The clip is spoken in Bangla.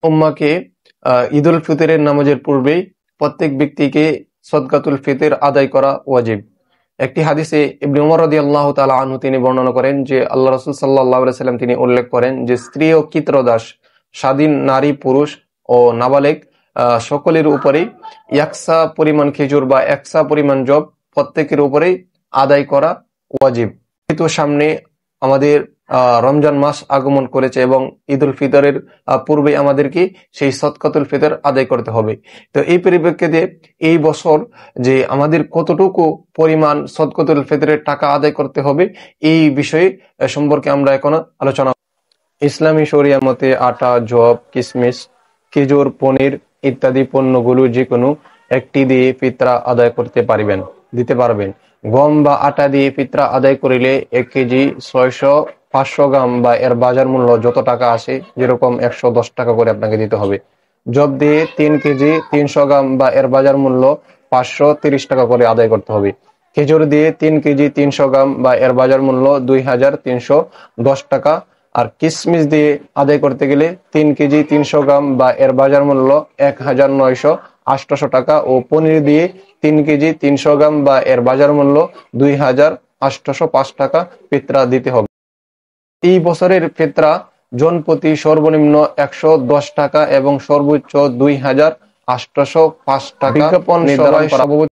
উম্মাহকে ঈদুল ফিতরের নামাজের পূর্বেই প্রত্যেক ব্যক্তিকে সদকাতুল ফিতর আদায় করা ওয়াজিব। একটি হাদিসে ইবনে উমর রাদিয়াল্লাহু তাআলা আনহু তিনি বর্ণনা করেন যে আল্লাহ রাসূল সাল্লাল্লাহু আলাইহি সাল্লাম তিনি উল্লেখ করেন যে স্ত্রী ও কিত্রদাস, স্বাধীন নারী পুরুষ ও নাবালেগ সকলের উপরেই একসা পরিমাণ খেজুর বা একসা পরিমাণ জব প্রত্যেকের উপরেই আদায় করা ওয়াজিব। কিন্তু সামনে আমাদের রমজান মাস আগমন করেছে এবং ঈদুল ফিতরের পূর্বে আমাদেরকে সেই সদকাতুল ফিতর আদায় করতে হবে। তো এই পরিপ্রেক্ষিতে এই বছর যে আমাদের কতটুকু পরিমাণ সদকাতুল ফিতরের টাকা আদায় করতে হবে এই বিষয়ে সম্পর্কে আমরা এখন আলোচনা। ইসলামী শরিয়া মতে আটা, জব, কিশমিশ, খেজুর, পনির ইত্যাদি পণ্যগুলো যে কোনো একটি দিয়ে ফিতরা আদায় দিতে পারবেন। গম বা আটা দিয়ে ফিতরা আদায় করিলে 1 কেজি 600-500 গ্রাম বা এর বাজার মূল্য যত টাকা আসে, যেরকম 110 টাকা করে আপনাকে দিতে হবে। জব দিয়ে 3 কেজি 300 গ্রাম বা এর বাজার মূল্য 530 টাকা করে আদায় করতে হবে। খেজুর দিয়ে 3 কেজি 300 গ্রাম বা এর বাজার মূল্য 2310 টাকা। আর কিশমিশ দিয়ে আদায় করতে গেলে 3 কেজি 300 গ্রাম বা এর বাজার মূল্য 1988 টাকা ও পনির দিয়ে 3 কেজি 300 গ্রাম বা এর বাজার মূল্য 2805 টাকা ফিতরা দিতে হবে। এই বছরের ফিতরা জনপ্রতি সর্বনিম্ন 110 টাকা এবং সর্বোচ্চ 2805 টাকা বিজ্ঞাপন নির্ধারণ করা।